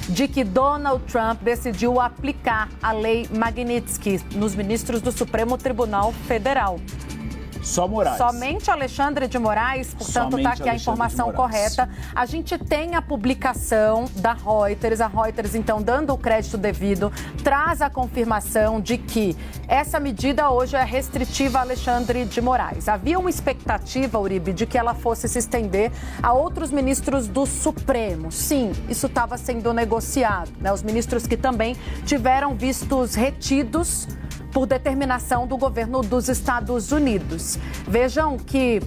de que Donald Trump decidiu aplicar a lei Magnitsky nos ministros do Supremo Tribunal Federal. Só Moraes. Somente Alexandre de Moraes, portanto, está aqui a informação correta. A gente tem a publicação da Reuters. A Reuters, então, dando o crédito devido, traz a confirmação de que essa medida hoje é restritiva a Alexandre de Moraes. Havia uma expectativa, Uribe, de que ela fosse se estender a outros ministros do Supremo. Sim, isso estava sendo negociado, né? Os ministros que também tiveram vistos retidos por determinação do governo dos Estados Unidos. Vejam que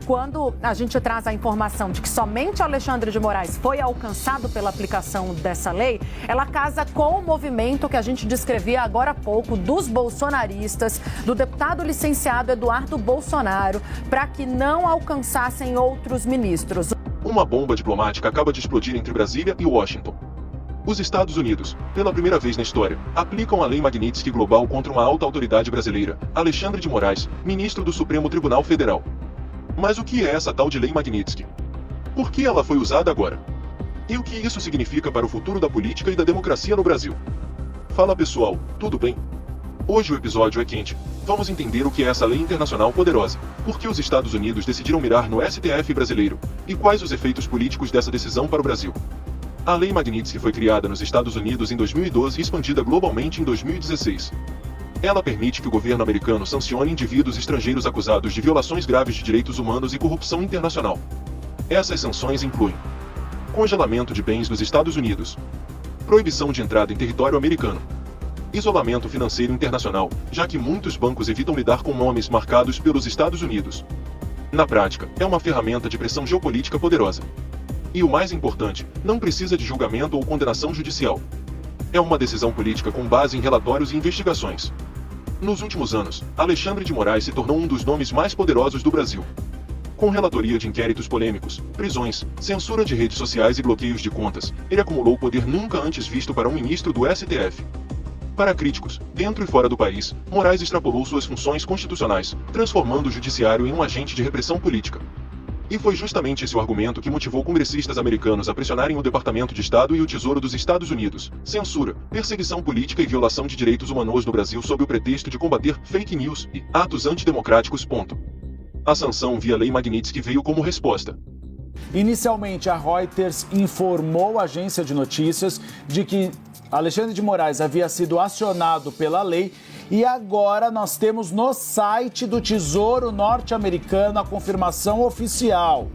quando a gente traz a informação de que somente Alexandre de Moraes foi alcançado pela aplicação dessa lei, ela casa com o movimento que a gente descrevia agora há pouco dos bolsonaristas, do deputado licenciado Eduardo Bolsonaro, para que não alcançassem outros ministros. Uma bomba diplomática acaba de explodir entre Brasília e Washington. Os Estados Unidos, pela primeira vez na história, aplicam a Lei Magnitsky Global contra uma alta autoridade brasileira, Alexandre de Moraes, ministro do Supremo Tribunal Federal. Mas o que é essa tal de Lei Magnitsky? Por que ela foi usada agora? E o que isso significa para o futuro da política e da democracia no Brasil? Fala pessoal, tudo bem? Hoje o episódio é quente. Vamos entender o que é essa lei internacional poderosa, por que os Estados Unidos decidiram mirar no STF brasileiro, e quais os efeitos políticos dessa decisão para o Brasil. A Lei Magnitsky foi criada nos Estados Unidos em 2012 e expandida globalmente em 2016. Ela permite que o governo americano sancione indivíduos estrangeiros acusados de violações graves de direitos humanos e corrupção internacional. Essas sanções incluem congelamento de bens dos Estados Unidos, proibição de entrada em território americano, isolamento financeiro internacional, já que muitos bancos evitam lidar com nomes marcados pelos Estados Unidos. Na prática, é uma ferramenta de pressão geopolítica poderosa. E o mais importante, não precisa de julgamento ou condenação judicial. É uma decisão política com base em relatórios e investigações. Nos últimos anos, Alexandre de Moraes se tornou um dos nomes mais poderosos do Brasil. Com relatoria de inquéritos polêmicos, prisões, censura de redes sociais e bloqueios de contas, ele acumulou poder nunca antes visto para um ministro do STF. Para críticos, dentro e fora do país, Moraes extrapolou suas funções constitucionais, transformando o judiciário em um agente de repressão política. E foi justamente esse o argumento que motivou congressistas americanos a pressionarem o Departamento de Estado e o Tesouro dos Estados Unidos. Censura, perseguição política e violação de direitos humanos no Brasil sob o pretexto de combater fake news e atos antidemocráticos. A sanção via Lei Magnitsky veio como resposta. Inicialmente, a Reuters informou a agência de notícias de que Alexandre de Moraes havia sido acionado pela lei e agora nós temos no site do Tesouro norte-americano a confirmação oficial.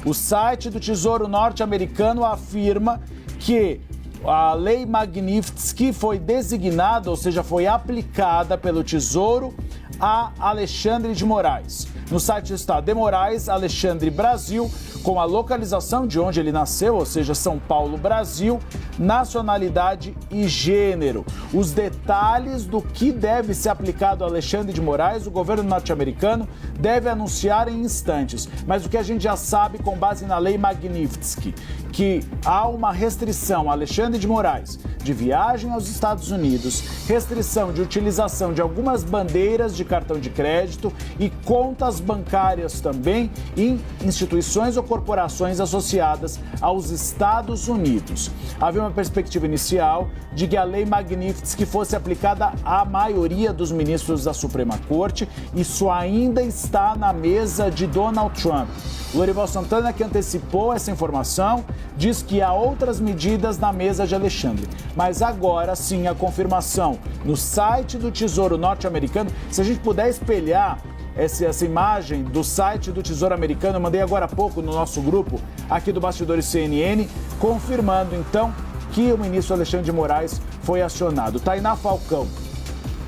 O site do Tesouro norte-americano afirma que a Lei Magnitsky foi designada, ou seja, foi aplicada pelo Tesouro a Alexandre de Moraes. No site está de Moraes, Alexandre Brasil, com a localização de onde ele nasceu, ou seja, São Paulo, Brasil, nacionalidade e gênero. Os detalhes do que deve ser aplicado a Alexandre de Moraes, o governo norte-americano deve anunciar em instantes. Mas o que a gente já sabe com base na Lei Magnitsky, que há uma restrição a Alexandre de Moraes de viagem aos Estados Unidos, restrição de utilização de algumas bandeiras de cartão de crédito e contas bancárias também em instituições ou corporações associadas aos Estados Unidos. Havia uma perspectiva inicial de que a Lei Magnitsky fosse aplicada à maioria dos ministros da Suprema Corte. Isso ainda está na mesa de Donald Trump. Lorival Santana, que antecipou essa informação, diz que há outras medidas na mesa de Alexandre. Mas agora sim, a confirmação no site do Tesouro norte-americano. Se a gente puder espelhar essa imagem do site do Tesouro Americano, eu mandei agora há pouco no nosso grupo aqui do Bastidores CNN, confirmando então que o ministro Alexandre de Moraes foi acionado. Tainá Falcão,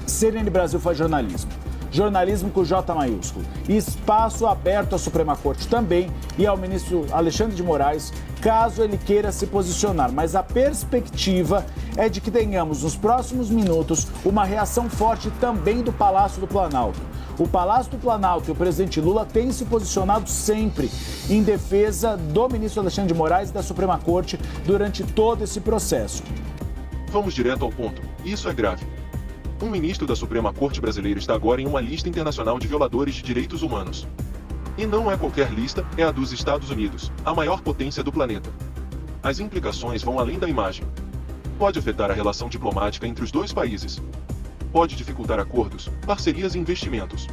CNN Brasil faz jornalismo. Jornalismo com J maiúsculo. Espaço aberto à Suprema Corte também e ao ministro Alexandre de Moraes, caso ele queira se posicionar. Mas a perspectiva é de que tenhamos nos próximos minutos uma reação forte também do Palácio do Planalto. O Palácio do Planalto e o presidente Lula têm se posicionado sempre em defesa do ministro Alexandre de Moraes e da Suprema Corte durante todo esse processo. Vamos direto ao ponto. Isso é grave. Um ministro da Suprema Corte brasileira está agora em uma lista internacional de violadores de direitos humanos. E não é qualquer lista, é a dos Estados Unidos, a maior potência do planeta. As implicações vão além da imagem. pode afetar a relação diplomática entre os dois países. Pode dificultar acordos, parcerias e investimentos.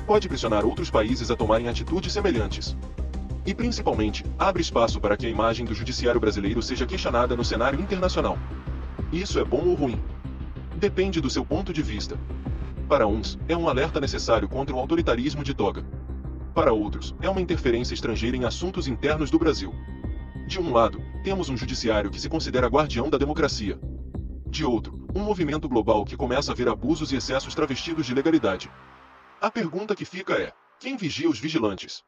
Pode pressionar outros países a tomarem atitudes semelhantes. E principalmente, abre espaço para que a imagem do judiciário brasileiro seja questionada no cenário internacional. Isso é bom ou ruim? Depende do seu ponto de vista. Para uns, é um alerta necessário contra o autoritarismo de toga. Para outros, é uma interferência estrangeira em assuntos internos do Brasil. De um lado, temos um judiciário que se considera guardião da democracia. De outro, um movimento global que começa a ver abusos e excessos travestidos de legalidade. A pergunta que fica é: quem vigia os vigilantes?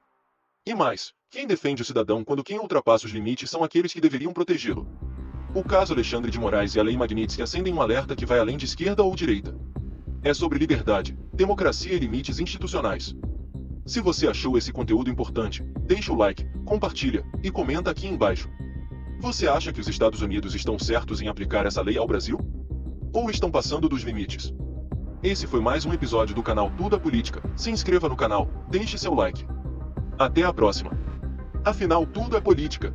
E mais, quem defende o cidadão quando quem ultrapassa os limites são aqueles que deveriam protegê-lo? O caso Alexandre de Moraes e a Lei Magnitsky acendem um alerta que vai além de esquerda ou direita. É sobre liberdade, democracia e limites institucionais. Se você achou esse conteúdo importante, deixa o like, compartilha e comenta aqui embaixo. Você acha que os Estados Unidos estão certos em aplicar essa lei ao Brasil? Ou estão passando dos limites? Esse foi mais um episódio do canal Tudo é Política. Se inscreva no canal, deixe seu like. Até a próxima. Afinal, tudo é política.